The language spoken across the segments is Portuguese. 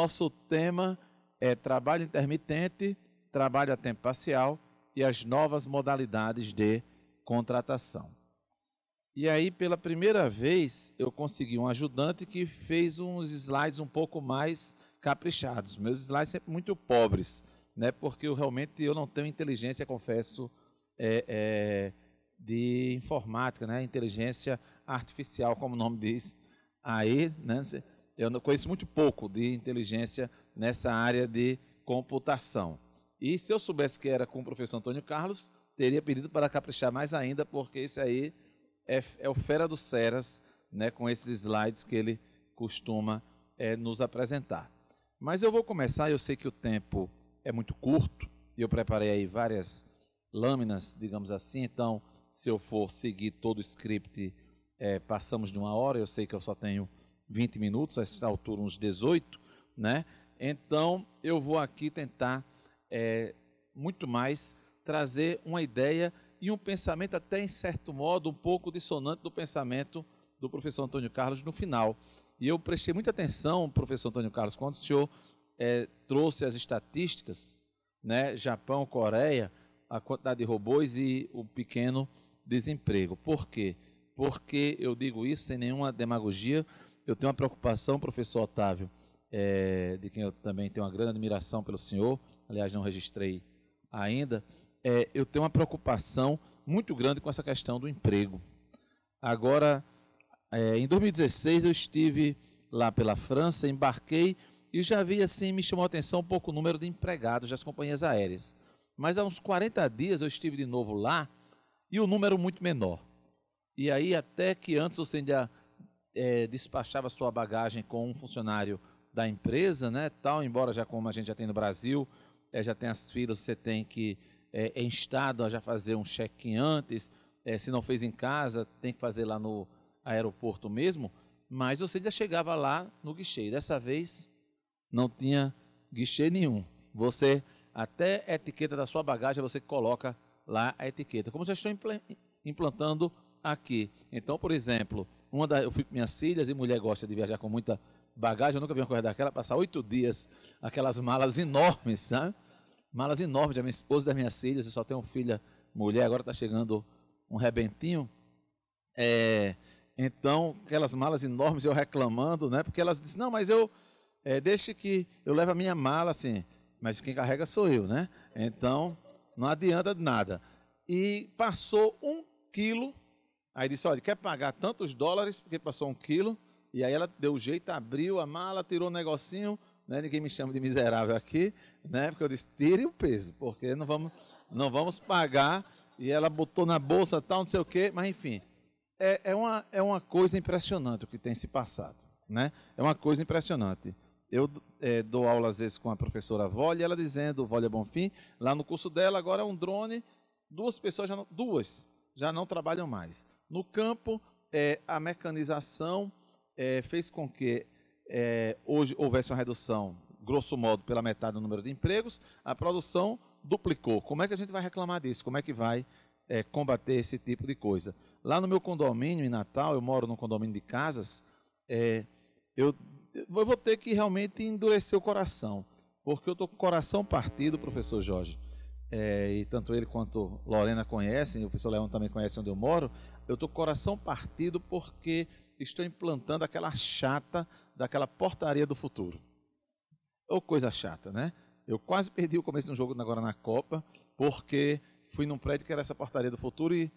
nosso tema é trabalho intermitente, trabalho a tempo parcial e as novas modalidades de contratação. E aí, pela primeira vez, eu consegui um ajudante que fez uns slides um pouco mais caprichados. Meus slides sempre muito pobres, né? Porque realmente eu não tenho inteligência, confesso, de informática, né? Inteligência artificial, como o nome diz aí, né? Eu não conheço muito pouco de inteligência nessa área de computação. E se eu soubesse que era com o professor Antônio Carlos, teria pedido para caprichar mais ainda, porque esse aí é o fera dos feras, né, com esses slides que ele costuma nos apresentar. Mas eu vou começar, eu sei que o tempo é muito curto, e eu preparei aí várias lâminas, digamos assim, então se eu for seguir todo o script, passamos de 1 hora, eu sei que eu só tenho 20 minutos, a essa altura uns 18, né? Então eu vou aqui tentar muito mais trazer uma ideia e um pensamento até em certo modo um pouco dissonante do pensamento do professor Antônio Carlos no final. E eu prestei muita atenção, professor Antônio Carlos, quando o senhor trouxe as estatísticas, né, Japão, Coreia, a quantidade de robôs e o pequeno desemprego. Por quê? Porque eu digo isso sem nenhuma demagogia. Eu tenho uma preocupação, professor Otávio, de quem eu também tenho uma grande admiração pelo senhor, aliás, não registrei ainda, eu tenho uma preocupação muito grande com essa questão do emprego. Agora, em 2016, eu estive lá pela França, embarquei e já vi assim, me chamou a atenção um pouco o número de empregados das companhias aéreas. Mas há uns 40 dias eu estive de novo lá e o número muito menor. E aí, até que antes você ainda despachava sua bagagem com um funcionário da empresa, né, tal, embora já como a gente já tem no Brasil, já tem as filas, você tem que em estado a já fazer um check-in antes, se não fez em casa, tem que fazer lá no aeroporto mesmo, mas você já chegava lá no guichê. Dessa vez não tinha guichê nenhum. Você, até a etiqueta da sua bagagem, você coloca lá a etiqueta, como já estou implantando aqui. Então, por exemplo, eu fui com minhas filhas e mulher gosta de viajar com muita bagagem, eu nunca vi uma coisa daquela, passar 8 dias, aquelas malas enormes, sabe? Malas enormes da minha esposa e das minhas filhas, eu só tenho filha mulher, agora está chegando um rebentinho. Então, aquelas malas enormes, eu reclamando, né? Porque elas dizem, não, mas deixe que eu levo a minha mala, assim, mas quem carrega sou eu, né? Então, não adianta de nada. E passou 1 quilo, aí disse, olha, quer pagar tantos dólares, porque passou 1 quilo, e aí ela deu jeito, abriu a mala, tirou um negocinho, né? Ninguém me chama de miserável aqui, né? Porque eu disse, tire o peso, porque não vamos pagar, e ela botou na bolsa tal, não sei o quê, mas enfim, é uma coisa impressionante o que tem se passado, né? É uma coisa impressionante. Eu dou aula às vezes com a professora Vólia, ela dizendo, Vólia Bonfim, lá no curso dela, agora é um drone, 2 pessoas já não trabalham mais. No campo, a mecanização fez com que hoje houvesse uma redução, grosso modo, pela metade do número de empregos, a produção duplicou. Como é que a gente vai reclamar disso? Como é que vai combater esse tipo de coisa? Lá no meu condomínio, em Natal, eu moro num condomínio de casas, eu vou ter que realmente endurecer o coração, porque eu estou com o coração partido, professor Jorge, e tanto ele quanto Lorena conhecem, o professor Leão também conhece onde eu moro, eu estou com o coração partido porque estou implantando aquela chata daquela portaria do futuro. Ou coisa chata, né? Eu quase perdi o começo de um jogo agora na Copa, porque fui num prédio que era essa portaria do futuro e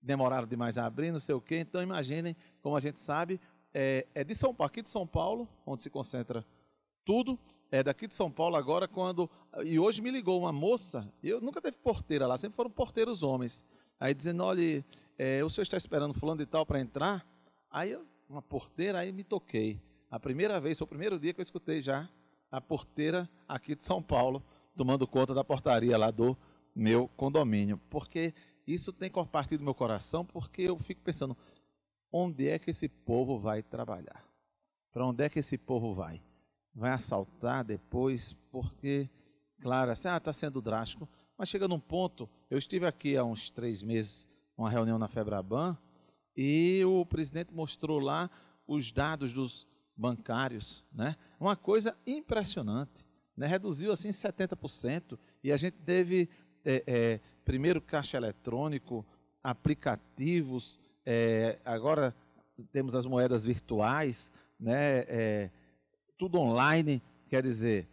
demoraram demais a abrir, não sei o quê. Então imaginem, como a gente sabe, de São Paulo, aqui de São Paulo, onde se concentra tudo, daqui de São Paulo agora, e hoje me ligou uma moça, eu nunca teve porteira lá, sempre foram porteiros homens, aí dizendo, olha, o senhor está esperando fulano de tal para entrar? Aí uma porteira, aí me toquei, a primeira vez, foi o primeiro dia que eu escutei já a porteira aqui de São Paulo, tomando conta da portaria lá do meu condomínio, porque isso tem partido do meu coração, porque eu fico pensando, onde é que esse povo vai trabalhar? Para onde é que esse povo vai? Vai assaltar depois? Porque, claro, assim, está sendo drástico, mas chega num ponto, eu estive aqui há uns 3 meses, uma reunião na FEBRABAN, e o presidente mostrou lá os dados bancários, né? Uma coisa impressionante, né? Reduziu assim 70%, e a gente teve primeiro caixa eletrônico, aplicativos, agora temos as moedas virtuais, né? Tudo online, quer dizer,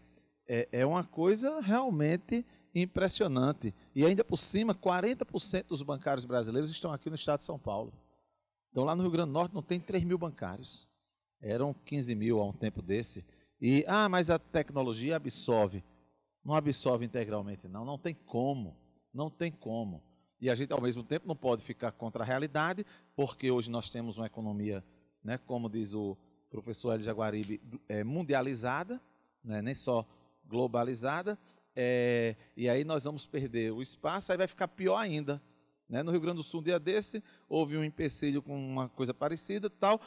é uma coisa realmente impressionante. E ainda por cima, 40% dos bancários brasileiros estão aqui no estado de São Paulo. Então lá no Rio Grande do Norte não tem 3 mil bancários. Eram 15 mil há um tempo desse. Mas a tecnologia absorve. Não absorve integralmente, não. Não tem como. Não tem como. E a gente, ao mesmo tempo, não pode ficar contra a realidade, porque hoje nós temos uma economia, né, como diz o professor Hélio Jaguaribe, mundializada, né, nem só globalizada, e aí nós vamos perder o espaço, aí vai ficar pior ainda. Né? No Rio Grande do Sul, um dia desse, houve um empecilho com uma coisa parecida, tal.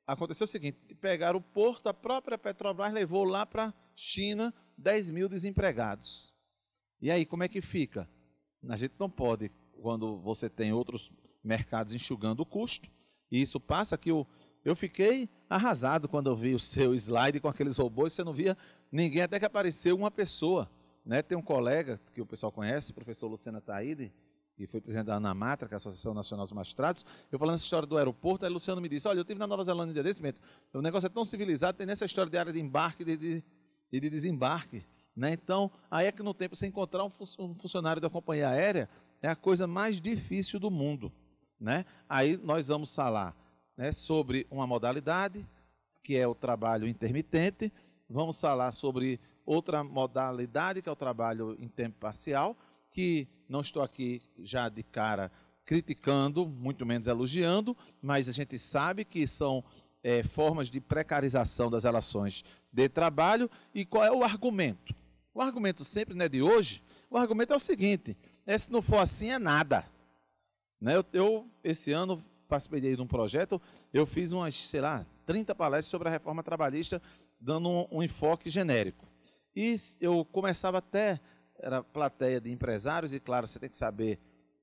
Aconteceu o seguinte: pegaram o porto, a própria Petrobras levou lá para a China 10 mil desempregados. E aí, como é que fica? A gente não pode, quando você tem outros mercados enxugando o custo, e isso passa que eu fiquei arrasado quando eu vi o seu slide com aqueles robôs, você não via ninguém, até que apareceu uma pessoa. Né? Tem um colega que o pessoal conhece, o professor Luciano Taide, que foi presidente da ANAMATRA, que é a Associação Nacional dos Magistrados. Eu falando essa história do aeroporto, aí o Luciano me disse: olha, eu estive na Nova Zelândia um dia desse, o negócio é tão civilizado, tem nessa história de área de embarque e de desembarque. Né? Então, aí é que no tempo você encontrar um funcionário da companhia aérea é a coisa mais difícil do mundo. Né? Aí nós vamos falar, né, sobre uma modalidade, que é o trabalho intermitente. Vamos falar sobre outra modalidade, que é o trabalho em tempo parcial, que não estou aqui já de cara criticando, muito menos elogiando, mas a gente sabe que são formas de precarização das relações de trabalho. E qual é o argumento? O argumento sempre, né, de hoje, o argumento é o seguinte: se não for assim, é nada. Né? Eu esse ano, participei de um projeto, eu fiz umas, 30 palestras sobre a reforma trabalhista, dando um enfoque genérico. E eu começava até, era plateia de empresários, e claro, você tem que saber,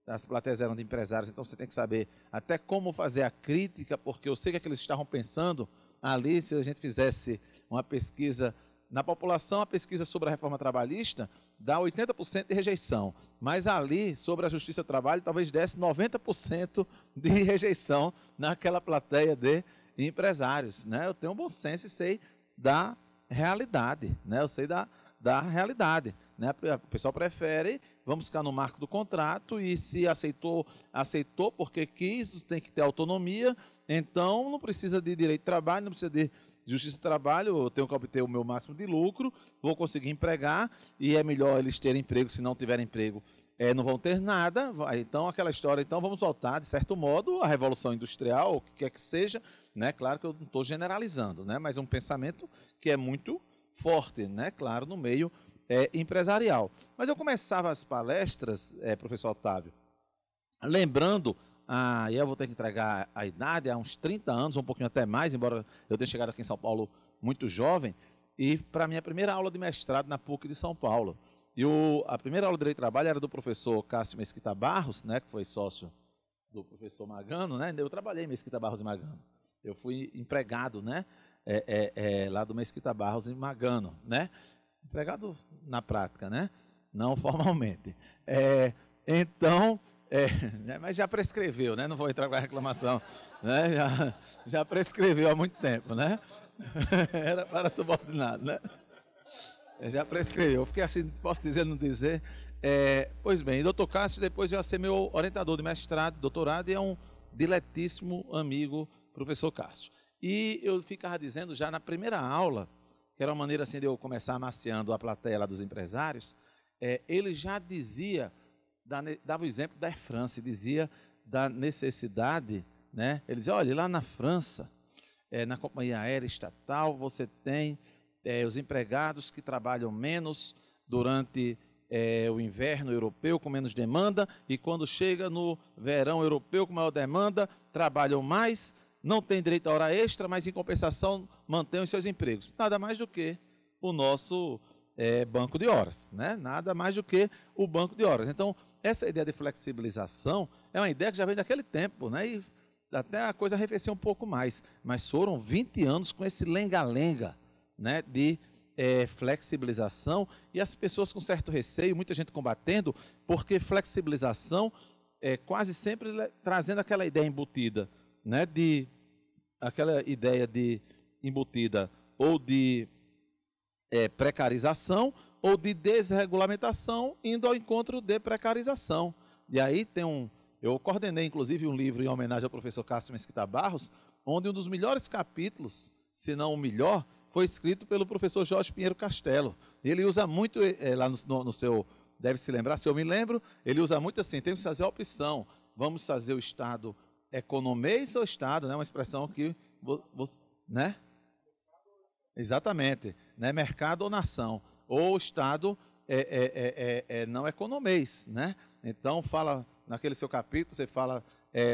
as plateias eram de empresários, então você tem que saber até como fazer a crítica, porque eu sei que eles estavam pensando ali, se a gente fizesse uma pesquisa na população, a pesquisa sobre a reforma trabalhista dá 80% de rejeição, mas ali, sobre a justiça do trabalho, talvez desse 90% de rejeição naquela plateia de empresários. Né? Eu tenho um bom senso e sei da realidade, né? Eu sei da realidade. Né? O pessoal prefere, vamos ficar no marco do contrato, e se aceitou porque quis, tem que ter autonomia, então não precisa de direito de trabalho, não precisa de justiça do trabalho, eu tenho que obter o meu máximo de lucro, vou conseguir empregar, e é melhor eles terem emprego. Se não tiverem emprego, não vão ter nada. Então, aquela história, então vamos voltar, de certo modo, à Revolução Industrial, o que quer que seja, né? Claro que eu não estou generalizando, né? Mas é um pensamento que é muito forte, né? Claro, no meio empresarial. Mas eu começava as palestras, professor Otávio, lembrando, e eu vou ter que entregar a idade, há uns 30 anos, um pouquinho até mais, embora eu tenha chegado aqui em São Paulo muito jovem, e para a minha primeira aula de mestrado na PUC de São Paulo. E a primeira aula de Direito do Trabalho era do professor Cássio Mesquita Barros, né, que foi sócio do professor Magano, né? Eu trabalhei em Mesquita Barros e Magano. Eu fui empregado, né, lá do Mesquita Barros e Magano, né? Empregado na prática, né? Não formalmente. Então, mas já prescreveu, né? Não vou entrar com a reclamação, né? Já prescreveu há muito tempo, né? Era para subordinado, né? Já prescreveu. Eu fiquei assim, posso dizer, não dizer. Pois bem, doutor Cássio depois veio a ser meu orientador de mestrado, doutorado, e é um diletíssimo amigo, professor Cássio. E eu ficava dizendo já na primeira aula, que era uma maneira assim de eu começar amaciando a plateia lá dos empresários, ele já dizia, dava o exemplo da Air France, dizia da necessidade, né? Ele dizia: olha, lá na França, na companhia aérea estatal, você tem os empregados que trabalham menos durante o inverno europeu, com menos demanda, e quando chega no verão europeu, com maior demanda, trabalham mais, não tem direito a hora extra, mas em compensação mantêm os seus empregos. Nada mais do que o nosso banco de horas, né? Nada mais do que o banco de horas. Então, essa ideia de flexibilização é uma ideia que já vem daquele tempo, né? até a coisa arrefeceu um pouco mais, mas foram 20 anos com esse lenga-lenga, né, de flexibilização, e as pessoas com certo receio, muita gente combatendo, porque flexibilização é quase sempre trazendo aquela ideia embutida, né, aquela ideia de embutida ou de precarização ou de desregulamentação, indo ao encontro de precarização. E aí eu coordenei inclusive um livro em homenagem ao professor Cássio Mesquita Barros, onde um dos melhores capítulos, se não o melhor, foi escrito pelo professor Jorge Pinheiro Castelo. Ele usa muito, lá no seu, deve se lembrar, se eu me lembro, ele usa muito assim, temos que fazer a opção, vamos fazer o Estado economês ou Estado, né? Uma expressão que, né? Exatamente, né? Mercado ou nação, ou Estado não economês, né? Então, fala, naquele seu capítulo, você fala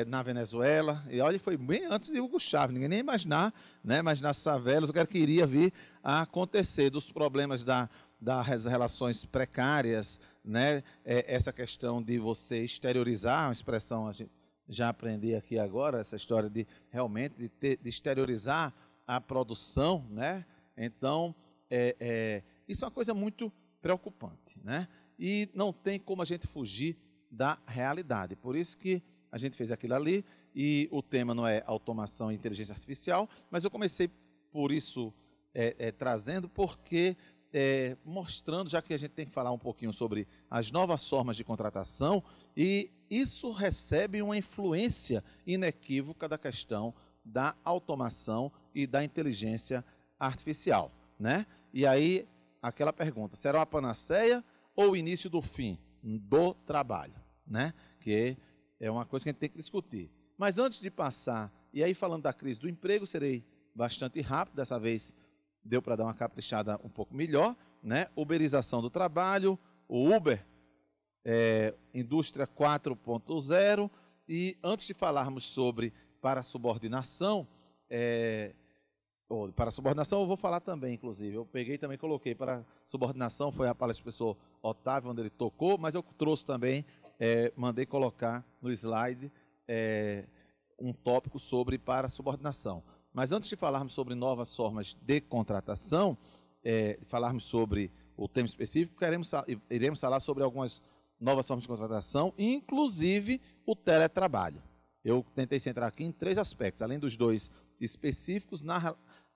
na Venezuela, e olha, foi bem antes de Hugo Chávez, ninguém nem imaginar, né? Imaginar as favelas, o que iria vir a acontecer, dos problemas das relações precárias, né? Essa questão de você exteriorizar, uma expressão, a gente já aprendi aqui agora, essa história de realmente de exteriorizar a produção, né? Então, isso é uma coisa muito preocupante, né? E não tem como a gente fugir da realidade. Por isso que a gente fez aquilo ali, e o tema não é automação e inteligência artificial, mas eu comecei por isso trazendo, porque mostrando, já que a gente tem que falar um pouquinho sobre as novas formas de contratação, e isso recebe uma influência inequívoca da questão da automação e da inteligência artificial, né? E aí, aquela pergunta, será uma panaceia ou o início do fim do trabalho, né? Que é uma coisa que a gente tem que discutir. Mas antes de passar, e aí falando da crise do emprego, serei bastante rápido, dessa vez deu para dar uma caprichada um pouco melhor, né? Uberização do trabalho, o Uber, indústria 4.0, e antes de falarmos sobre parasubordinação, para subordinação eu vou falar também, inclusive, eu peguei e também coloquei para subordinação, foi a palestra do professor Otávio, onde ele tocou, mas eu trouxe também, mandei colocar no slide um tópico sobre parasubordinação. Mas antes de falarmos sobre novas formas de contratação, falarmos sobre o tema específico, iremos falar sobre algumas novas formas de contratação, inclusive o teletrabalho. Eu tentei centrar aqui em 3 aspectos, além dos 2 específicos,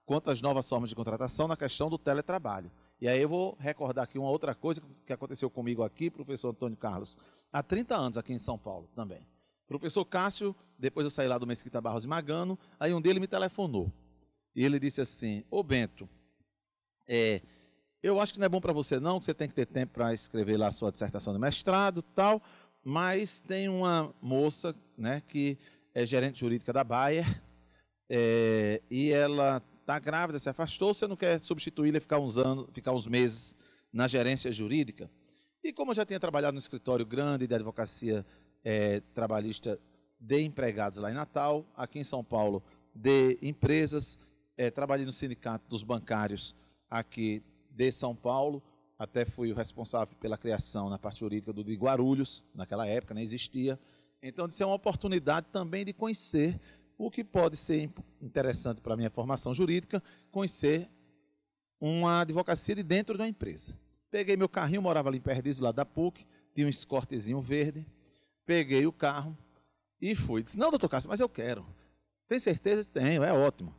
quanto às novas formas de contratação, na questão do teletrabalho. E aí eu vou recordar aqui uma outra coisa que aconteceu comigo aqui, professor Antônio Carlos, há 30 anos aqui em São Paulo também. Professor Cássio, depois eu saí lá do Mesquita Barros e Magano, aí um dia ele me telefonou. E ele disse assim, ô Bento, eu acho que não é bom para você não, que você tem que ter tempo para escrever lá a sua dissertação de mestrado e tal, mas tem uma moça, né, que é gerente jurídica da Bayer, e ela está grávida, se afastou, você não quer substituí-la e ficar uns meses na gerência jurídica? E como eu já tinha trabalhado no escritório grande de advocacia trabalhista de empregados lá em Natal, aqui em São Paulo, de empresas, trabalhei no sindicato dos bancários aqui de São Paulo, até fui o responsável pela criação na parte jurídica do de Guarulhos, naquela época, nem existia. Então, isso é uma oportunidade também de conhecer o que pode ser interessante para a minha formação jurídica, conhecer uma advocacia de dentro de uma empresa. Peguei meu carrinho, morava ali em Perdizes, do lado da PUC, tinha um escortezinho verde, peguei o carro e fui. Disse, não, doutor Cássio, mas eu quero. Tem certeza? Tenho, é ótimo.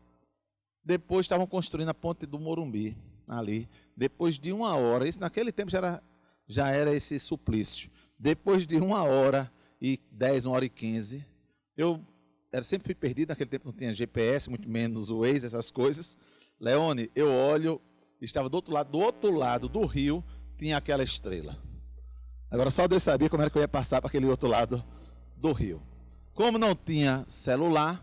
Depois estavam construindo a ponte do Morumbi, ali. Depois de 1 hora, isso naquele tempo já era esse suplício. Depois de 1h10, 1h15, eu sempre fui perdido, naquele tempo não tinha GPS, muito menos o Waze, essas coisas. Leone, eu olho, estava do outro lado do rio, tinha aquela estrela. Agora só Deus sabia como era que eu ia passar para aquele outro lado do rio. Como não tinha celular,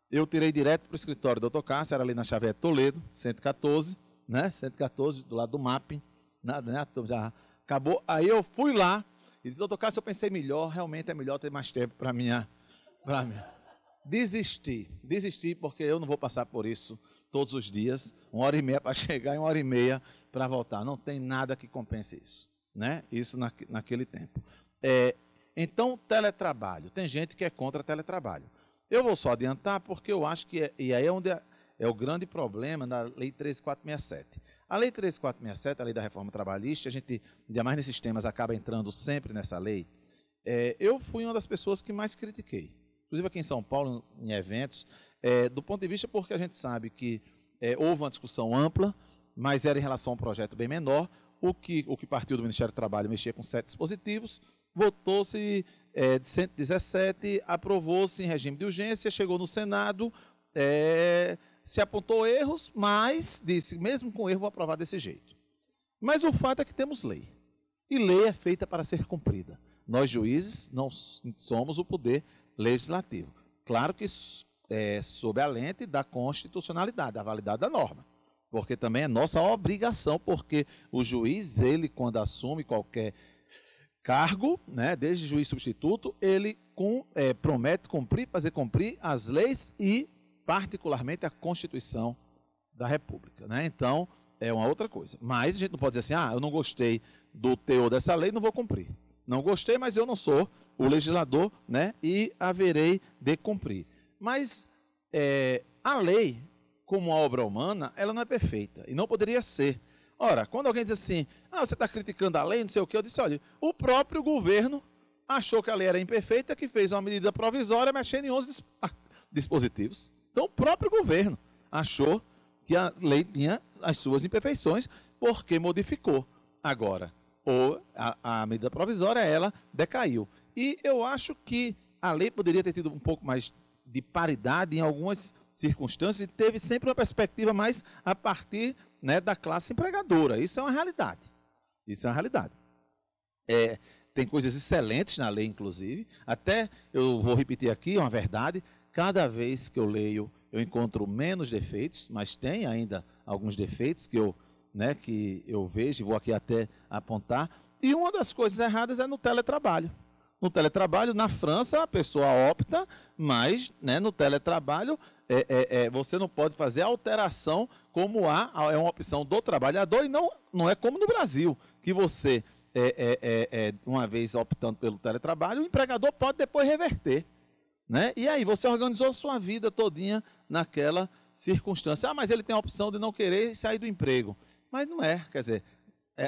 eu tirei direto para o escritório do Dr. Cássio, era ali na Xavier Toledo, 114, né? 114, do lado do mapping, nada, né? Já acabou. Aí eu fui lá e disse, Dr. Cássio, eu pensei melhor, realmente é melhor ter mais tempo para mim. Desisti, porque eu não vou passar por isso todos os dias, 1h30 para chegar e 1h30 para voltar. Não tem nada que compense isso, né? Isso naquele tempo. Então, teletrabalho. Tem gente que é contra teletrabalho. Eu vou só adiantar porque eu acho que, e aí é onde é o grande problema da Lei 13.467. A Lei 13.467, a Lei da Reforma Trabalhista, a gente, ainda mais nesses temas, acaba entrando sempre nessa lei. Eu fui uma das pessoas que mais critiquei, inclusive aqui em São Paulo, em eventos, do ponto de vista porque a gente sabe que houve uma discussão ampla, mas era em relação a um projeto bem menor. O que partiu do Ministério do Trabalho mexia com 7 dispositivos, votou-se de 117, aprovou-se em regime de urgência, chegou no Senado, se apontou erros, mas disse, mesmo com erro, vou aprovar desse jeito. Mas o fato é que temos lei, e lei é feita para ser cumprida. Nós, juízes, não somos o poder legislativo. Claro que sob a lente da constitucionalidade, da validade da norma, porque também é nossa obrigação, porque o juiz, ele, quando assume qualquer cargo, né, desde juiz substituto, ele promete cumprir, fazer cumprir as leis e, particularmente, a Constituição da República. Né? Então, é uma outra coisa. Mas a gente não pode dizer assim, eu não gostei do teor dessa lei, não vou cumprir. Não gostei, mas eu não sou o legislador, né, e haverei de cumprir. Mas a lei, como obra humana, ela não é perfeita e não poderia ser. Ora, quando alguém diz assim, você está criticando a lei, não sei o quê, eu disse, olha, o próprio governo achou que a lei era imperfeita, que fez uma medida provisória mexendo em 11 dispositivos. Então, o próprio governo achou que a lei tinha as suas imperfeições, porque modificou. Agora, a medida provisória, ela decaiu. E eu acho que a lei poderia ter tido um pouco mais de paridade em algumas circunstâncias e teve sempre uma perspectiva mais a partir, né, da classe empregadora. Isso é uma realidade. Isso é uma realidade. Tem coisas excelentes na lei, inclusive. Até, eu vou repetir aqui, é uma verdade, cada vez que eu leio, eu encontro menos defeitos, mas tem ainda alguns defeitos que eu vejo, e vou aqui até apontar. E uma das coisas erradas é no teletrabalho. No teletrabalho, na França, a pessoa opta, mas, né, no teletrabalho você não pode fazer alteração como é uma opção do trabalhador, e não é como no Brasil, que você, uma vez optando pelo teletrabalho, o empregador pode depois reverter. Né? E aí, você organizou a sua vida todinha naquela circunstância. Mas ele tem a opção de não querer sair do emprego. Mas não é, quer dizer,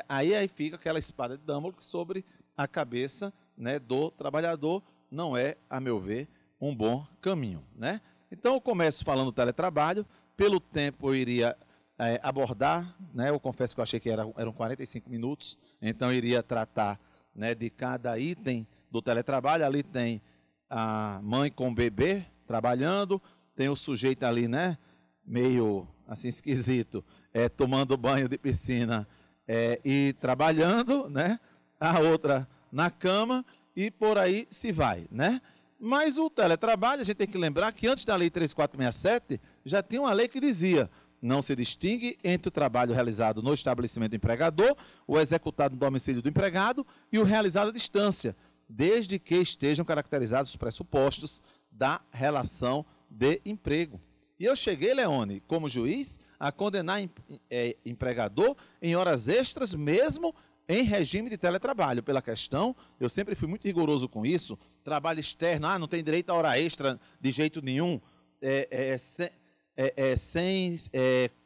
aí fica aquela espada de Damocles sobre a cabeça, né, do trabalhador. Não é, a meu ver, um bom caminho. Né? Então, eu começo falando do teletrabalho. Pelo tempo, eu iria abordar, né, eu confesso que eu achei que eram 45 minutos, então eu iria tratar, né, de cada item do teletrabalho. Ali tem a mãe com o bebê trabalhando, tem o sujeito ali, né, meio assim esquisito, tomando banho de piscina e trabalhando, né, a outra na cama e por aí se vai, né? Mas o teletrabalho, a gente tem que lembrar que antes da Lei 13.467, já tinha uma lei que dizia: não se distingue entre o trabalho realizado no estabelecimento do empregador, o executado no domicílio do empregado e o realizado à distância, desde que estejam caracterizados os pressupostos da relação de emprego. E eu cheguei, Leone, como juiz, a condenar empregador em horas extras, mesmo em regime de teletrabalho, pela questão, eu sempre fui muito rigoroso com isso, trabalho externo, não tem direito a hora extra de jeito nenhum, sem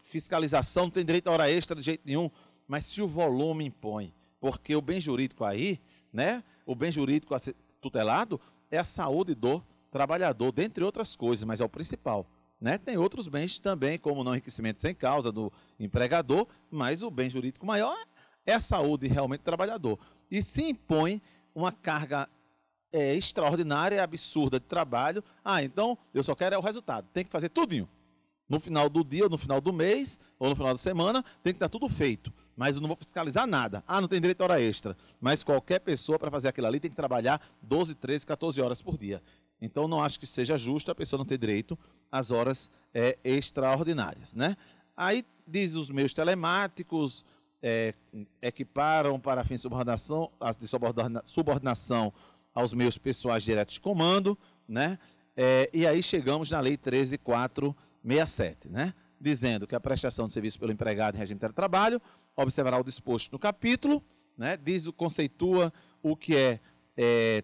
fiscalização, não tem direito a hora extra de jeito nenhum, mas se o volume impõe, porque o bem jurídico aí, né, o bem jurídico a ser tutelado é a saúde do trabalhador, dentre outras coisas, mas é o principal. Né? Tem outros bens também, como o não enriquecimento sem causa do empregador, mas o bem jurídico maior é a saúde realmente do trabalhador. E se impõe uma carga extraordinária, absurda de trabalho, então eu só quero o resultado, tem que fazer tudinho. No final do dia, ou no final do mês, ou no final da semana, tem que estar tudo feito. Mas eu não vou fiscalizar nada. Não tem direito a hora extra. Mas qualquer pessoa, para fazer aquilo ali, tem que trabalhar 12, 13, 14 horas por dia. Então, não acho que seja justo a pessoa não ter direito às horas extraordinárias. Né? Aí, diz os meios telemáticos, equiparam para fins de subordinação aos meios pessoais diretos de comando. Né? E aí chegamos na Lei 13.467, né? Dizendo que a prestação de serviço pelo empregado em regime de teletrabalho observará o disposto no capítulo, né? Conceitua o que é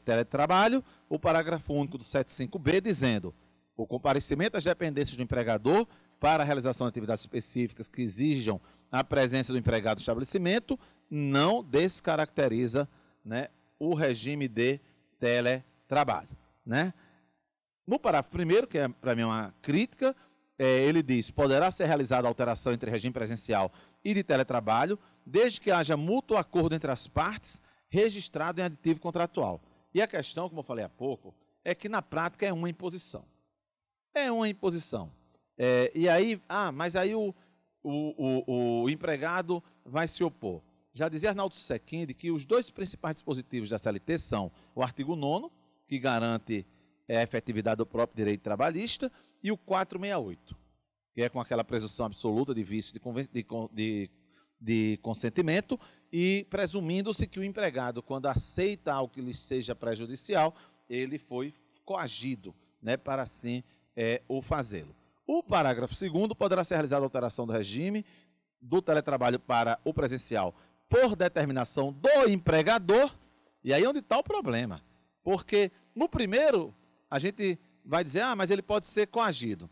teletrabalho, o parágrafo único do 75B, dizendo: o comparecimento às dependências do empregador para a realização de atividades específicas que exijam a presença do empregado no estabelecimento não descaracteriza, né, o regime de teletrabalho, né? No parágrafo primeiro, que é para mim uma crítica, ele diz: poderá ser realizada alteração entre regime presencial e de teletrabalho, desde que haja mútuo acordo entre as partes, registrado em aditivo contratual. E a questão, como eu falei há pouco, é que na prática é uma imposição. É uma imposição. E aí, mas aí o empregado vai se opor. Já dizia Arnaldo Sequinde que os dois principais dispositivos da CLT são o artigo 9º, que garante a efetividade do próprio direito trabalhista, e o 468, que é com aquela presunção absoluta de vício de consentimento, e presumindo-se que o empregado, quando aceita algo que lhe seja prejudicial, ele foi coagido, né, para assim o fazê-lo. O parágrafo 2º poderá ser realizada a alteração do regime do teletrabalho para o presencial por determinação do empregador, e aí é onde está o problema. Porque no primeiro, a gente vai dizer, mas ele pode ser coagido.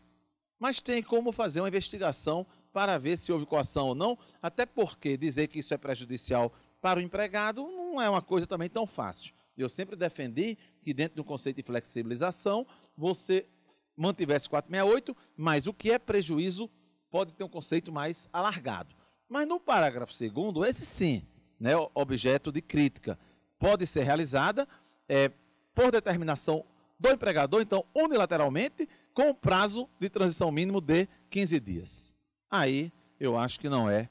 Mas tem como fazer uma investigação para ver se houve coação ou não, até porque dizer que isso é prejudicial para o empregado não é uma coisa também tão fácil. Eu sempre defendi que dentro do conceito de flexibilização, você mantivesse 468, mas o que é prejuízo pode ter um conceito mais alargado. Mas no parágrafo 2º, esse sim, né, objeto de crítica, pode ser realizada por determinação do empregador, então, unilateralmente, com o prazo de transição mínimo de 15 dias. Aí, eu acho que não é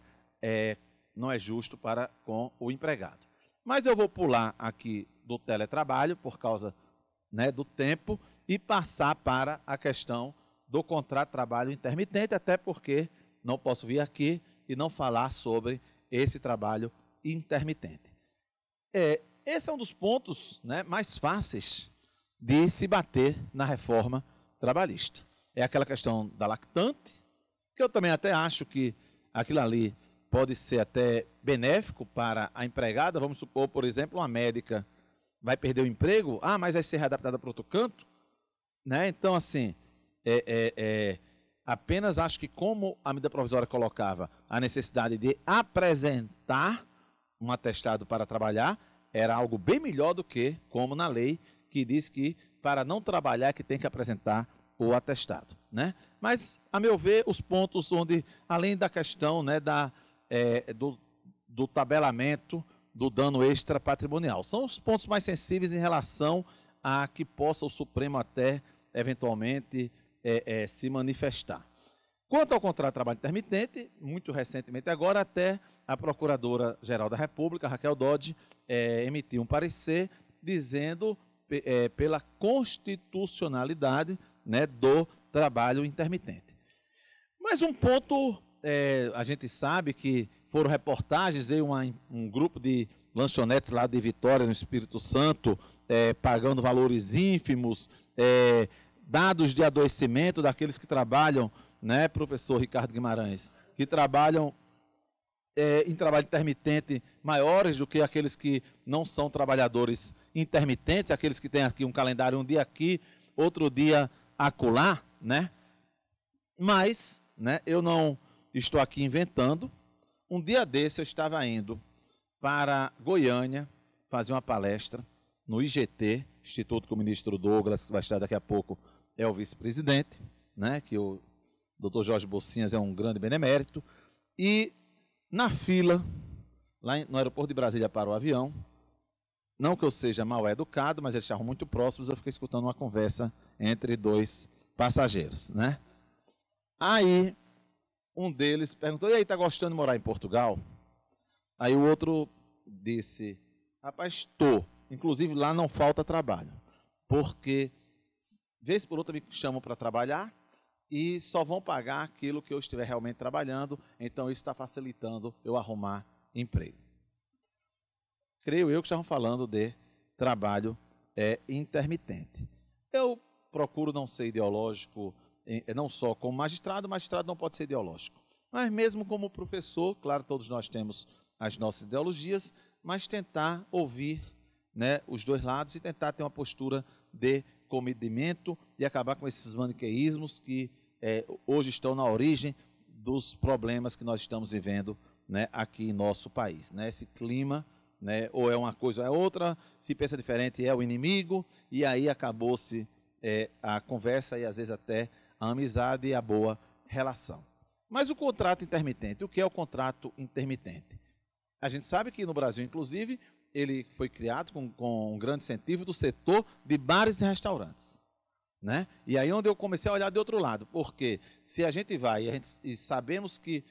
justo para com o empregado. Mas eu vou pular aqui do teletrabalho, por causa, né, do tempo, e passar para a questão do contrato de trabalho intermitente, até porque não posso vir aqui e não falar sobre esse trabalho intermitente. Esse é um dos pontos, né, mais fáceis de se bater na reforma trabalhista. É aquela questão da lactante, que eu também até acho que aquilo ali pode ser até benéfico para a empregada. Vamos supor, por exemplo, uma médica vai perder o emprego, mas vai ser readaptada para outro canto, né? Então, assim, apenas acho que como a medida provisória colocava a necessidade de apresentar um atestado para trabalhar, era algo bem melhor do que como na lei, que diz que para não trabalhar é que tem que apresentar o atestado, né? Mas, a meu ver, os pontos onde, além da questão, né, do tabelamento do dano extra patrimonial, são os pontos mais sensíveis em relação a que possa o Supremo até, eventualmente, se manifestar. Quanto ao contrato de trabalho intermitente, muito recentemente agora, até a Procuradora-Geral da República, Raquel Dodge, emitiu um parecer dizendo pela constitucionalidade, né, do trabalho intermitente. Mas um ponto, a gente sabe que foram reportagens, veio um grupo de lanchonetes lá de Vitória, no Espírito Santo, pagando valores ínfimos, dados de adoecimento daqueles que trabalham, né, professor Ricardo Guimarães, que trabalham em trabalho intermitente maiores do que aqueles que não são trabalhadores intermitentes, aqueles que têm aqui um calendário, um dia aqui, outro dia acolá, né? Mas, né, eu não estou aqui inventando. Um dia desse eu estava indo para Goiânia fazer uma palestra no IGT, Instituto que o ministro Douglas, que vai estar daqui a pouco, é o vice-presidente, né, que o Dr. Jorge Bocinhas é um grande benemérito, e na fila, lá no aeroporto de Brasília para o avião, não que eu seja mal educado, mas eles estavam muito próximos, eu fiquei escutando uma conversa entre dois passageiros, né? Aí, um deles perguntou, e aí, tá gostando de morar em Portugal? Aí o outro disse, rapaz, estou. Inclusive, lá não falta trabalho, porque, vez por outra, me chamam para trabalhar e só vão pagar aquilo que eu estiver realmente trabalhando, então isso está facilitando eu arrumar emprego. Creio eu que estavam falando de trabalho intermitente. Eu procuro não ser ideológico, não só como magistrado não pode ser ideológico, mas mesmo como professor, claro, todos nós temos as nossas ideologias, mas tentar ouvir, né, os dois lados e tentar ter uma postura de comedimento e acabar com esses maniqueísmos que hoje estão na origem dos problemas que nós estamos vivendo, né, aqui em nosso país. Né? Esse clima, né, ou é uma coisa ou é outra, se pensa diferente é o inimigo, e aí acabou-se a conversa e às vezes até a amizade e a boa relação. Mas o contrato intermitente, o que é o contrato intermitente? A gente sabe que no Brasil, inclusive, ele foi criado com um grande incentivo do setor de bares e restaurantes. Né? E aí onde eu comecei a olhar de outro lado, porque se a gente vai e sabemos que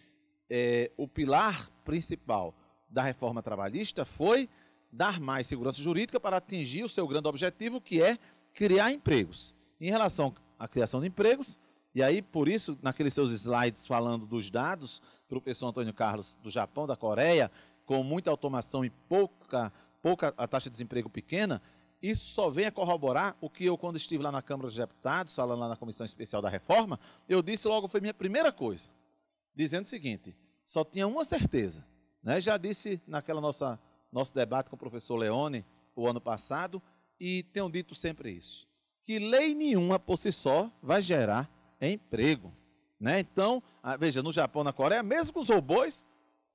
o pilar principal da reforma trabalhista foi dar mais segurança jurídica para atingir o seu grande objetivo, que é criar empregos. Em relação à criação de empregos, e aí por isso, naqueles seus slides falando dos dados, o professor Antônio Carlos do Japão, da Coreia, com muita automação e pouca a taxa de desemprego pequena, isso só vem a corroborar o que eu, quando estive lá na Câmara dos Deputados, falando lá na Comissão Especial da Reforma, eu disse logo, foi minha primeira coisa, dizendo o seguinte, só tinha uma certeza, né? Já disse naquela nosso debate com o professor Leone, o ano passado, e tenho dito sempre isso, que lei nenhuma por si só vai gerar emprego. Né? Então, veja, no Japão, na Coreia, mesmo com os robôs,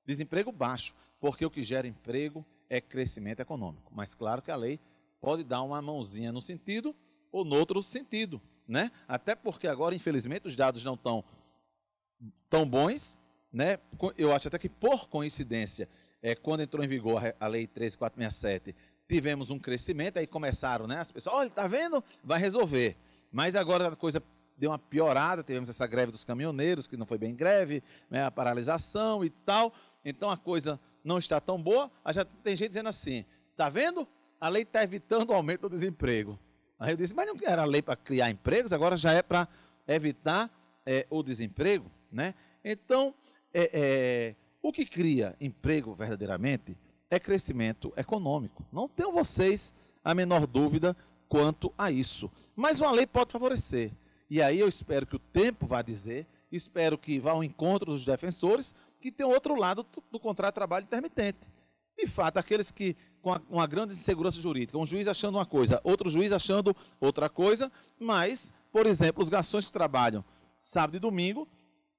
desemprego baixo, porque o que gera emprego é crescimento econômico. Mas claro que a lei pode dar uma mãozinha num sentido ou no outro sentido. Né? Até porque agora, infelizmente, os dados não estão tão bons. Né? Eu acho até que, por coincidência, quando entrou em vigor a Lei 13.467, tivemos um crescimento, aí começaram, né, as pessoas, olha, está vendo? Vai resolver. Mas agora a coisa deu uma piorada, tivemos essa greve dos caminhoneiros, que não foi bem greve, né, a paralisação e tal, então a coisa não está tão boa, aí já tem gente dizendo assim, está vendo? A lei está evitando o aumento do desemprego. Aí eu disse, mas não era a lei para criar empregos, agora já é para evitar o desemprego, né? Então, o que cria emprego verdadeiramente é crescimento econômico. Não tenham vocês a menor dúvida quanto a isso. Mas uma lei pode favorecer. E aí eu espero que o tempo vá dizer, espero que vá ao encontro dos defensores, que tem outro lado do contrato de trabalho intermitente. De fato, aqueles que, com uma grande insegurança jurídica, um juiz achando uma coisa, outro juiz achando outra coisa, mas, por exemplo, os garçons que trabalham sábado e domingo,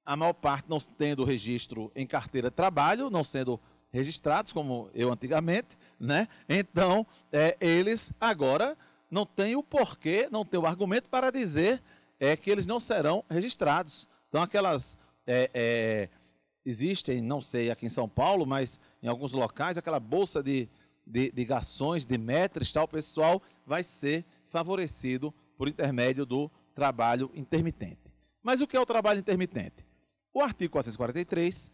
a maior parte não tendo registro em carteira de trabalho, não sendo registrados, como eu antigamente, né? Então, eles agora não têm o porquê, não têm o argumento para dizer que eles não serão registrados. Então, existem, não sei aqui em São Paulo, mas em alguns locais, aquela bolsa de garçons, de maîtres, tal, o pessoal vai ser favorecido por intermédio do trabalho intermitente. Mas o que é o trabalho intermitente? O artigo 443,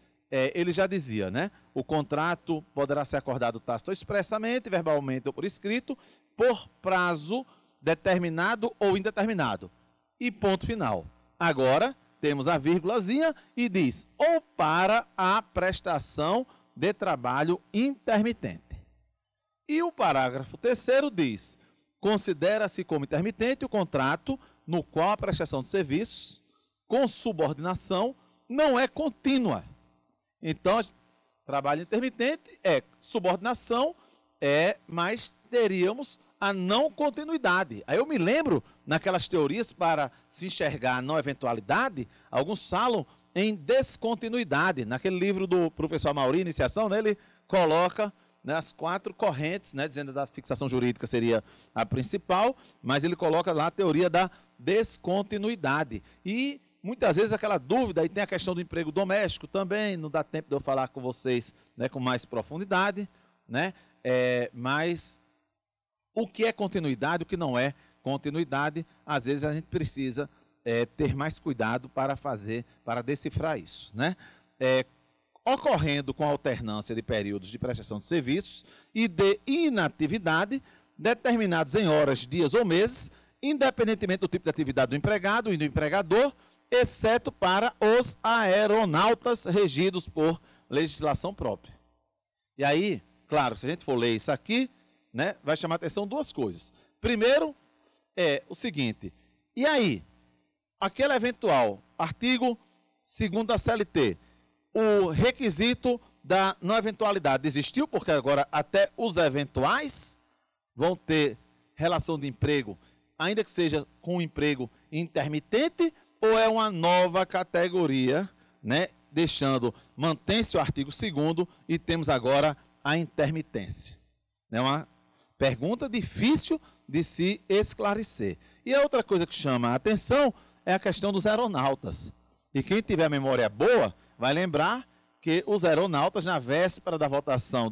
ele já dizia, né? O contrato poderá ser acordado tácito ou expressamente, verbalmente ou por escrito, por prazo determinado ou indeterminado. E ponto final. Agora, temos a vírgulazinha e diz, ou para a prestação de trabalho intermitente. E o parágrafo 3º diz, considera-se como intermitente o contrato no qual a prestação de serviços com subordinação não é contínua. Então, trabalho intermitente é subordinação, mas teríamos a não continuidade. Aí eu me lembro, naquelas teorias para se enxergar a não eventualidade, alguns falam em descontinuidade. Naquele livro do professor Amauri, Iniciação, né, ele coloca, né, as 4 correntes, né, dizendo da fixação jurídica seria a principal, mas ele coloca lá a teoria da descontinuidade. E muitas vezes aquela dúvida, aí tem a questão do emprego doméstico também, não dá tempo de eu falar com vocês, né, com mais profundidade, né, mas o que é continuidade, o que não é continuidade, às vezes a gente precisa ter mais cuidado para decifrar isso, né? Ocorrendo com a alternância de períodos de prestação de serviços e de inatividade, determinados em horas, dias ou meses, independentemente do tipo de atividade do empregado e do empregador, exceto para os aeronautas regidos por legislação própria. E aí, claro, se a gente for ler isso aqui, né, vai chamar a atenção 2 coisas. Primeiro, o seguinte, e aí, aquele eventual artigo 2º da CLT, o requisito da não eventualidade desistiu, porque agora até os eventuais vão ter relação de emprego ainda que seja com um emprego intermitente, ou é uma nova categoria, né? Mantém-se o artigo 2º e temos agora a intermitência. É uma pergunta difícil de se esclarecer. E a outra coisa que chama a atenção é a questão dos aeronautas. E quem tiver a memória boa vai lembrar que os aeronautas, na véspera da votação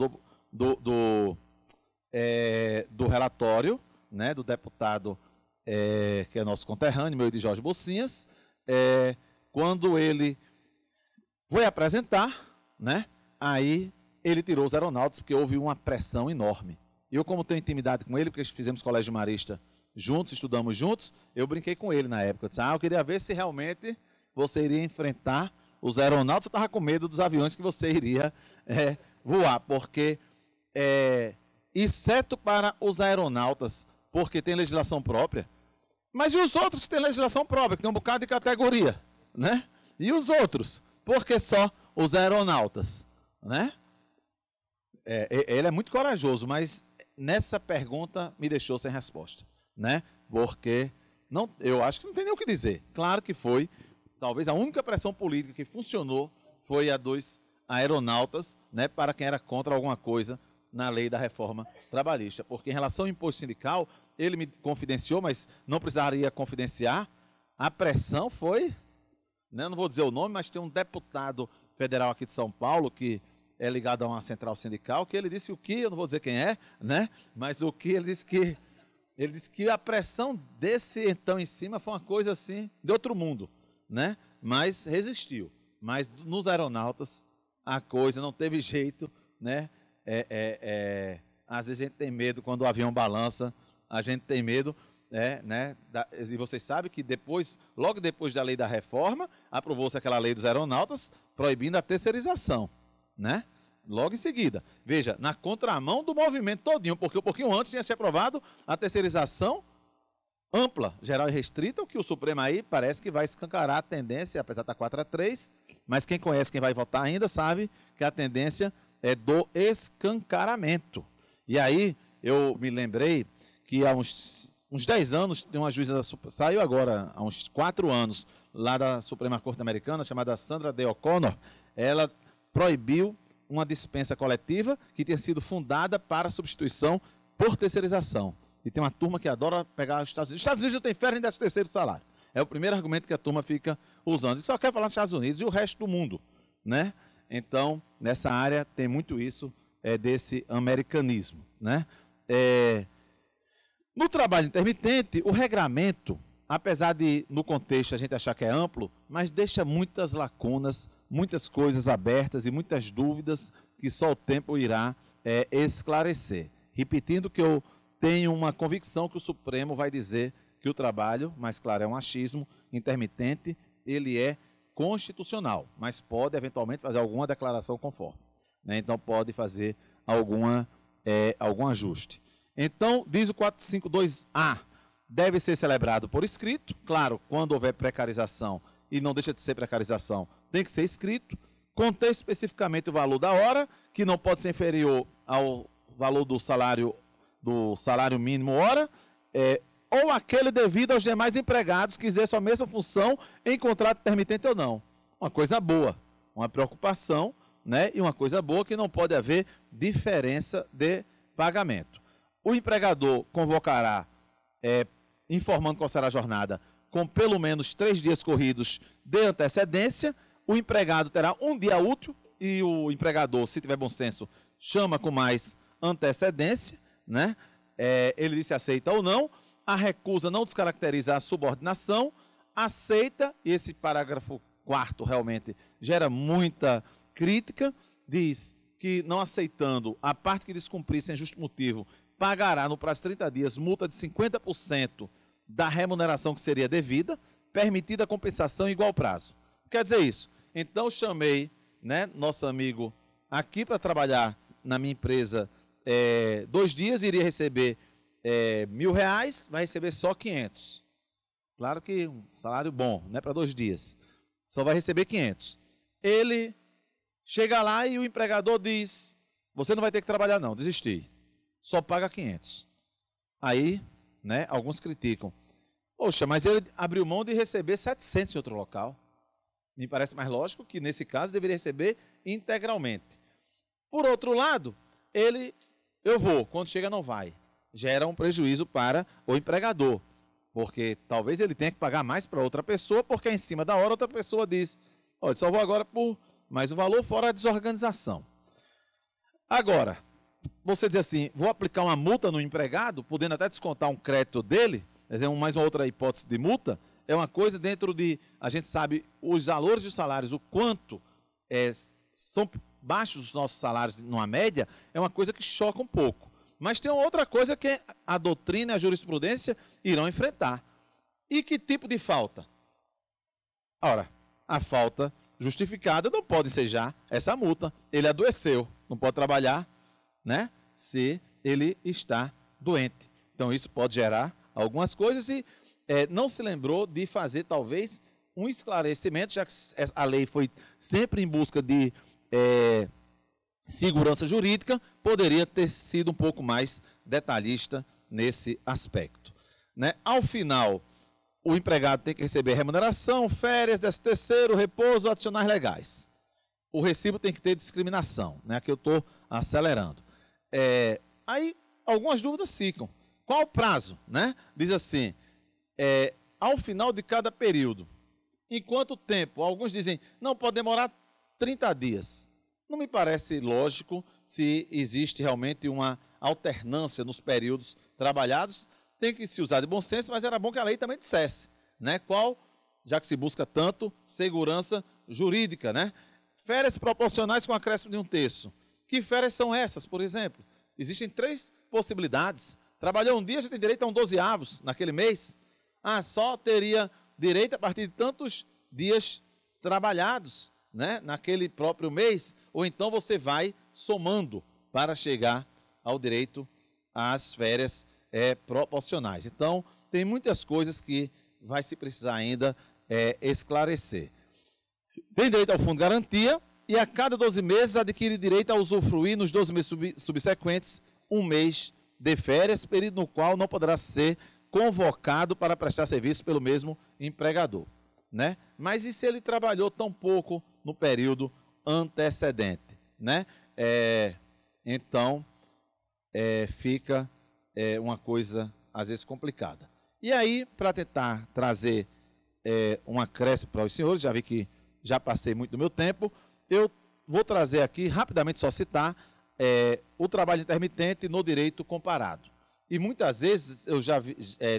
do relatório, né, do deputado que é nosso conterrâneo, meu e de Jorge Bocinhas, quando ele foi apresentar, né, aí ele tirou os aeronautas porque houve uma pressão enorme. Eu, como tenho intimidade com ele, porque fizemos colégio marista juntos, estudamos juntos, eu brinquei com ele na época. Eu disse, eu queria ver se realmente você iria enfrentar os aeronautas. Eu estava com medo dos aviões que você iria voar, porque, exceto para os aeronautas, porque tem legislação própria, mas e os outros que têm legislação própria, que tem um bocado de categoria, né? E os outros? Por que só os aeronautas, né? Ele é muito corajoso, mas nessa pergunta me deixou sem resposta, né? Porque eu acho que não tem nem o que dizer. Claro que foi, talvez a única pressão política que funcionou foi a dos aeronautas, né, para quem era contra alguma coisa na lei da reforma trabalhista. Porque em relação ao imposto sindical, ele me confidenciou, mas não precisaria confidenciar, a pressão foi, né, não vou dizer o nome, mas tem um deputado federal aqui de São Paulo que é ligado a uma central sindical, que ele disse o que, eu não vou dizer quem é, né? Mas o que ele disse que a pressão desse então em cima foi uma coisa assim de outro mundo, né? Mas resistiu. Mas nos aeronautas a coisa não teve jeito, né? Às vezes a gente tem medo quando o avião balança, a gente tem medo, né? E vocês sabem que logo depois da lei da reforma, aprovou-se aquela lei dos aeronautas proibindo a terceirização, né? Logo em seguida. Veja, na contramão do movimento todinho, porque um pouquinho antes tinha se aprovado a terceirização ampla, geral e restrita, o que o Supremo aí parece que vai escancarar a tendência, apesar de estar 4-3, mas quem conhece, quem vai votar ainda, sabe que a tendência é do escancaramento. E aí, eu me lembrei que há uns 10 anos, tem uma juíza, saiu agora, há uns 4 anos, lá da Suprema Corte Americana, chamada Sandra Day O'Connor, ela proibiu uma dispensa coletiva que tinha sido fundada para substituição por terceirização. E tem uma turma que adora pegar os Estados Unidos. Os Estados Unidos não tem férias nem 13º salário. É o primeiro argumento que a turma fica usando. E só quer falar dos Estados Unidos e o resto do mundo, né? Então, nessa área tem muito isso desse americanismo, né? No trabalho intermitente, o regramento, apesar de, no contexto, a gente achar que é amplo, mas deixa muitas lacunas, muitas coisas abertas e muitas dúvidas que só o tempo irá esclarecer. Repetindo que eu tenho uma convicção que o Supremo vai dizer que o trabalho, mas claro, é um achismo intermitente, ele é constitucional, mas pode eventualmente fazer alguma declaração conforme, né? Então pode fazer algum ajuste. Então, diz o 452A, deve ser celebrado por escrito, claro, quando houver precarização, e não deixa de ser precarização, tem que ser escrito, conter especificamente o valor da hora, que não pode ser inferior ao valor do salário mínimo hora, ou aquele devido aos demais empregados que exerçam a mesma função em contrato intermitente ou não. Uma coisa boa, uma preocupação, né? E uma coisa boa que não pode haver diferença de pagamento. O empregador convocará, informando qual será a jornada, com pelo menos 3 dias corridos de antecedência. O empregado terá um dia útil e o empregador, se tiver bom senso, chama com mais antecedência, né? Ele disse aceita ou não. A recusa não descaracteriza a subordinação. Aceita, e esse parágrafo 4º realmente gera muita crítica, diz que não aceitando, a parte que descumprir sem justo motivo, pagará no prazo de 30 dias multa de 50% da remuneração que seria devida, permitida a compensação em igual prazo. Quer dizer isso? Então chamei, né, nosso amigo aqui para trabalhar na minha empresa 2 dias, iria receber R$1.000, vai receber só 500. Claro que um salário bom, né, para 2 dias. Só vai receber 500. Ele chega lá e o empregador diz, você não vai ter que trabalhar não, desisti. Só paga 500. Aí né? Alguns criticam. Poxa, mas ele abriu mão de receber 700 em outro local. Me parece mais lógico que, nesse caso, deveria receber integralmente. Por outro lado, eu vou, quando chega não vai. Gera um prejuízo para o empregador, porque talvez ele tenha que pagar mais para outra pessoa, porque em cima da hora outra pessoa diz, olha, só vou agora por mais o valor fora a desorganização. Agora, você diz assim, vou aplicar uma multa no empregado, podendo até descontar um crédito dele, quer dizer, mais uma outra hipótese de multa, é uma coisa dentro de, a gente sabe, os valores dos salários, o quanto são baixos os nossos salários numa média, é uma coisa que choca um pouco. Mas tem outra coisa que a doutrina e a jurisprudência irão enfrentar. E que tipo de falta? Ora, a falta justificada não pode ensejar essa multa. Ele adoeceu, não pode trabalhar, né? Se ele está doente. Então isso pode gerar algumas coisas e não se lembrou de fazer talvez um esclarecimento, já que a lei foi sempre em busca de segurança jurídica, poderia ter sido um pouco mais detalhista nesse aspecto, né? Ao final, o empregado tem que receber remuneração, férias, 13º, repouso, adicionais legais. O recibo tem que ter discriminação, né? Aqui eu estou acelerando. Aí, algumas dúvidas ficam. Qual o prazo, né? Diz assim, ao final de cada período. Em quanto tempo? Alguns dizem, não, pode demorar 30 dias. Não me parece lógico se existe realmente uma alternância nos períodos trabalhados. Tem que se usar de bom senso, mas era bom que a lei também dissesse, né? Qual, já que se busca tanto, segurança jurídica, né? Férias proporcionais com acréscimo de 1/3. Que férias são essas, por exemplo? Existem 3 possibilidades. Trabalhou um dia, já tem direito a um 12º naquele mês. Só teria direito a partir de tantos dias trabalhados, né, naquele próprio mês, ou então você vai somando para chegar ao direito às férias proporcionais. Então, tem muitas coisas que vai se precisar ainda esclarecer. Tem direito ao fundo de garantia e a cada 12 meses adquire direito a usufruir nos 12 meses subsequentes 1 mês de férias, período no qual não poderá ser convocado para prestar serviço pelo mesmo empregador, né? Mas e se ele trabalhou tão pouco no período antecedente, né? Então, fica uma coisa, às vezes, complicada. E aí, para tentar trazer um acréscimo para os senhores, já vi que já passei muito do meu tempo, eu vou trazer aqui, rapidamente só citar, o trabalho intermitente no direito comparado. E muitas vezes eu já vi,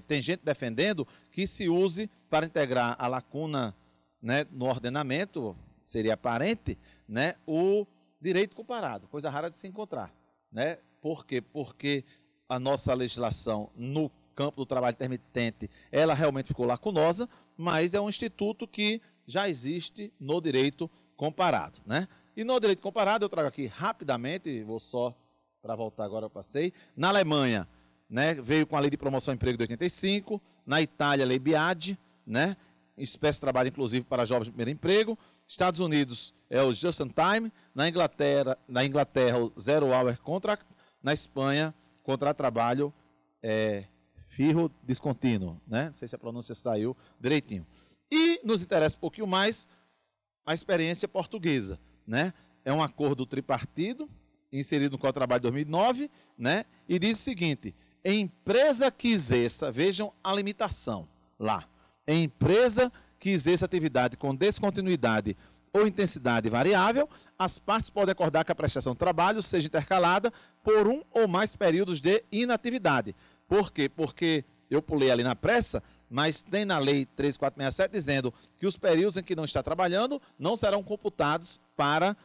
tem gente defendendo que se use para integrar a lacuna, né, no ordenamento, seria aparente, né, o direito comparado, coisa rara de se encontrar, né? Por quê? Porque a nossa legislação no campo do trabalho intermitente, ela realmente ficou lacunosa, mas é um instituto que já existe no direito comparado, né? E no direito comparado, eu trago aqui rapidamente, vou só, para voltar agora eu passei, na Alemanha, né, veio com a Lei de Promoção ao Emprego de 85, na Itália, a Lei BIAD, né, espécie de trabalho inclusive para jovens de primeiro emprego, Estados Unidos é o Just in Time, na Inglaterra o Zero Hour Contract, na Espanha, contrato de trabalho firro discontínuo, né, não sei se a pronúncia saiu direitinho. E nos interessa um pouquinho mais a experiência portuguesa, né, é um acordo tripartido, inserido no Código de Trabalho de 2009, né, e diz o seguinte, empresa que exerça, vejam a limitação lá, empresa que exerça atividade com descontinuidade ou intensidade variável, as partes podem acordar que a prestação de trabalho seja intercalada por 1 ou mais períodos de inatividade. Por quê? Porque eu pulei ali na pressa, mas tem na Lei 13467 dizendo que os períodos em que não está trabalhando não serão computados para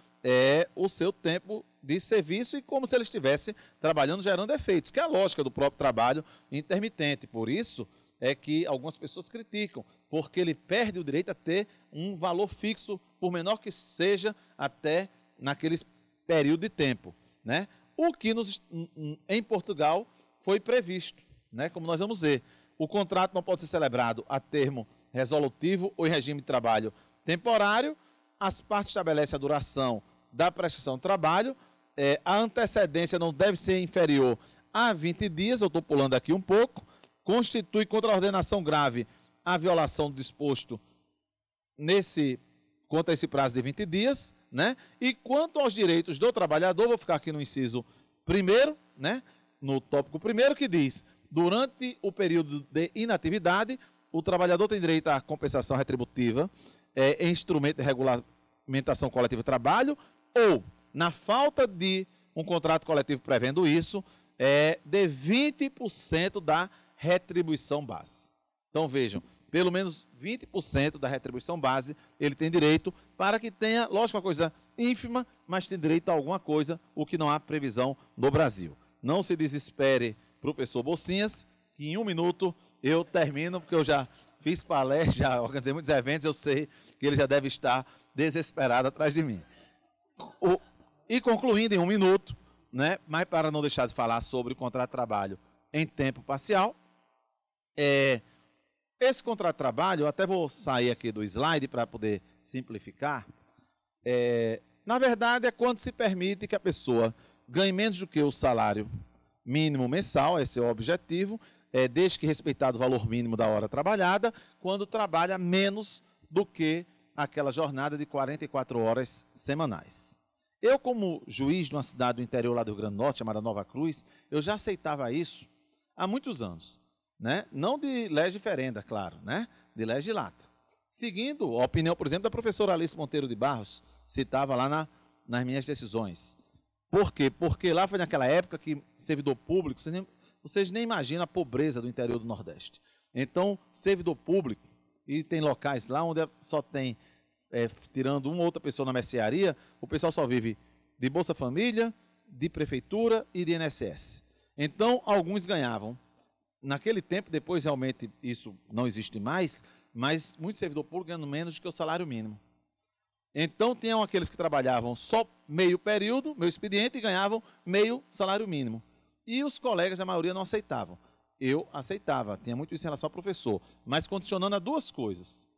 o seu tempo de serviço e como se ele estivesse trabalhando gerando efeitos, que é a lógica do próprio trabalho intermitente. Por isso é que algumas pessoas criticam, porque ele perde o direito a ter um valor fixo, por menor que seja, até naquele período de tempo, né? O que em Portugal foi previsto, né? Como nós vamos ver, o contrato não pode ser celebrado a termo resolutivo ou em regime de trabalho temporário, as partes estabelecem a duração da prestação de trabalho, a antecedência não deve ser inferior a 20 dias, eu estou pulando aqui um pouco, constitui contra a ordenação grave a violação do disposto quanto a esse prazo de 20 dias, né? E quanto aos direitos do trabalhador, vou ficar aqui no inciso primeiro, né? No tópico primeiro, que diz: durante o período de inatividade, o trabalhador tem direito à compensação retributiva em instrumento de regulamentação coletiva de trabalho, ou, na falta de um contrato coletivo prevendo isso, de 20% da retribuição base. Então, vejam, pelo menos 20% da retribuição base ele tem direito, para que tenha, lógico, uma coisa ínfima, mas tem direito a alguma coisa, o que não há previsão no Brasil. Não se desespere, professor Bolsinhas, que em 1 minuto eu termino, porque eu já fiz palestra, já organizei muitos eventos, eu sei que ele já deve estar desesperado atrás de mim. E concluindo em 1 minuto, né, mas para não deixar de falar sobre o contrato de trabalho em tempo parcial, esse contrato de trabalho, eu até vou sair aqui do slide para poder simplificar, na verdade é quando se permite que a pessoa ganhe menos do que o salário mínimo mensal, esse é o objetivo, desde que respeitado o valor mínimo da hora trabalhada, quando trabalha menos do que aquela jornada de 44 horas semanais. Eu, como juiz de uma cidade do interior lá do Rio Grande do Norte, chamada Nova Cruz, eu já aceitava isso há muitos anos, né? Não de lege ferenda, claro, né? De lege de lata. Seguindo a opinião, por exemplo, da professora Alice Monteiro de Barros, citava lá nas minhas decisões. Por quê? Porque lá foi naquela época que servidor público, vocês nem imaginam a pobreza do interior do Nordeste. Então, servidor público, e tem locais lá onde só tem, tirando uma outra pessoa na mercearia, o pessoal só vive de Bolsa Família, de Prefeitura e de INSS. Então, alguns ganhavam. Naquele tempo, depois realmente isso não existe mais, mas muitos servidores públicos ganham menos do que o salário mínimo. Então, tinham aqueles que trabalhavam só meio período, meio expediente, e ganhavam meio salário mínimo. E os colegas, a maioria, não aceitavam. Eu aceitava, tinha muito isso em relação ao professor, mas condicionando a 2 coisas.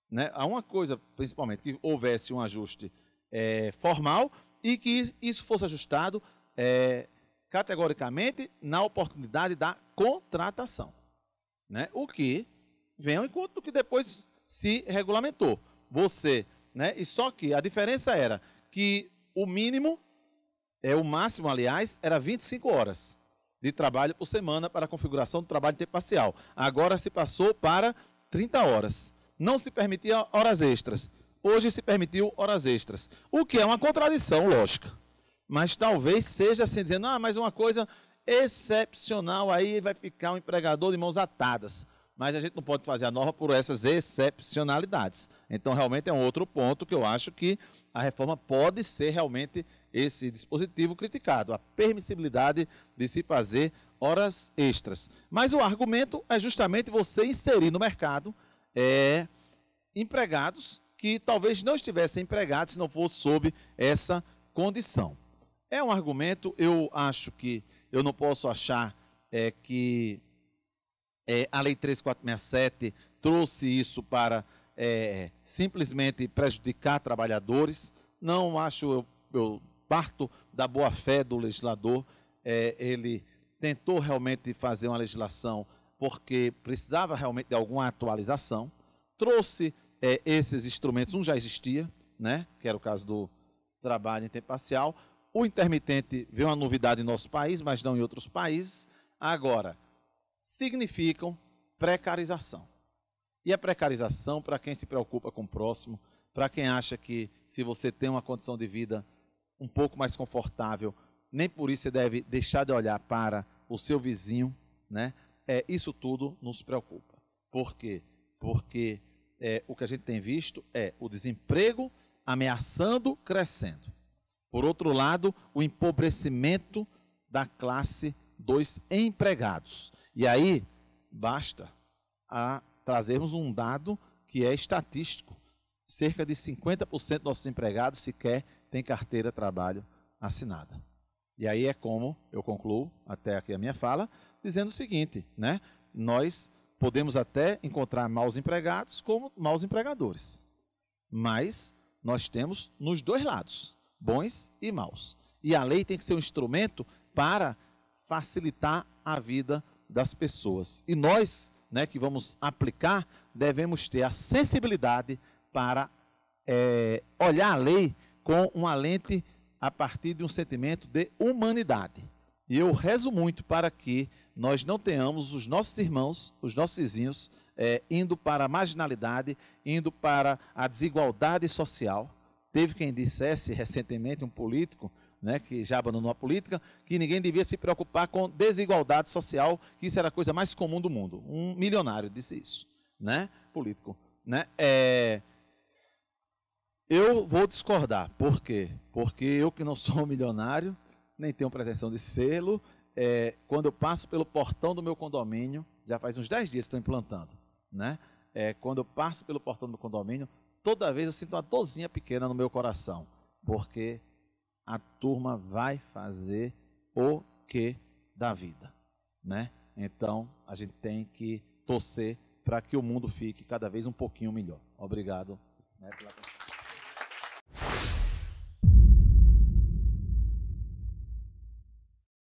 Né? A uma coisa, principalmente, que houvesse um ajuste formal e que isso fosse ajustado categoricamente na oportunidade da contratação. Né? O que vem ao encontro do que depois se regulamentou. Né? E só que a diferença era que o mínimo, o máximo, aliás, era 25 horas de trabalho por semana para a configuração do trabalho em tempo parcial. Agora se passou para 30 horas. Não se permitia horas extras. Hoje se permitiu horas extras. O que é uma contradição lógica. Mas talvez seja assim, dizendo, mas uma coisa excepcional, aí vai ficar um empregador de mãos atadas. Mas a gente não pode fazer a norma por essas excepcionalidades. Então, realmente é um outro ponto que eu acho que a reforma pode ser realmente esse dispositivo criticado, a permissibilidade de se fazer horas extras. Mas o argumento é justamente você inserir no mercado empregados que talvez não estivessem empregados se não fosse sob essa condição. É um argumento, eu acho que eu não posso achar que a Lei 13467 trouxe isso para simplesmente prejudicar trabalhadores. Não acho, eu parto da boa-fé do legislador. Ele tentou realmente fazer uma legislação porque precisava realmente de alguma atualização. Trouxe esses instrumentos, um já existia, né, que era o caso do trabalho em tempo parcial. O intermitente veio uma novidade em nosso país, mas não em outros países. Agora, significam precarização. E a precarização, para quem se preocupa com o próximo, para quem acha que se você tem uma condição de vida um pouco mais confortável, nem por isso você deve deixar de olhar para o seu vizinho, né? Isso tudo nos preocupa. Por quê? Porque o que a gente tem visto é o desemprego ameaçando, crescendo. Por outro lado, o empobrecimento da classe dos empregados. E aí, basta trazermos um dado que é estatístico. Cerca de 50% dos nossos empregados sequer têm carteira de trabalho assinada. E aí é como eu concluo, até aqui a minha fala, dizendo o seguinte, né? Nós podemos até encontrar maus empregados como maus empregadores. Mas nós temos nos 2 lados, bons e maus. E a lei tem que ser um instrumento para facilitar a vida das pessoas. E nós, né, que vamos aplicar, devemos ter a sensibilidade para olhar a lei com uma lente a partir de um sentimento de humanidade. E eu rezo muito para que nós não tenhamos os nossos irmãos, os nossos vizinhos, indo para a marginalidade, indo para a desigualdade social. Teve quem dissesse recentemente, um político, né, que já abandonou a política, que ninguém devia se preocupar com desigualdade social, que isso era a coisa mais comum do mundo. Um milionário disse isso, né, político. Né? Eu vou discordar. Por quê? Porque eu, que não sou um milionário, nem tenho pretensão de sê-lo, quando eu passo pelo portão do meu condomínio, já faz uns 10 dias que estou implantando, né? Quando eu passo pelo portão do meu condomínio, toda vez eu sinto uma dorzinha pequena no meu coração, porque a turma vai fazer o que da vida, né? Então, a gente tem que torcer para que o mundo fique cada vez um pouquinho melhor. Obrigado, né, pela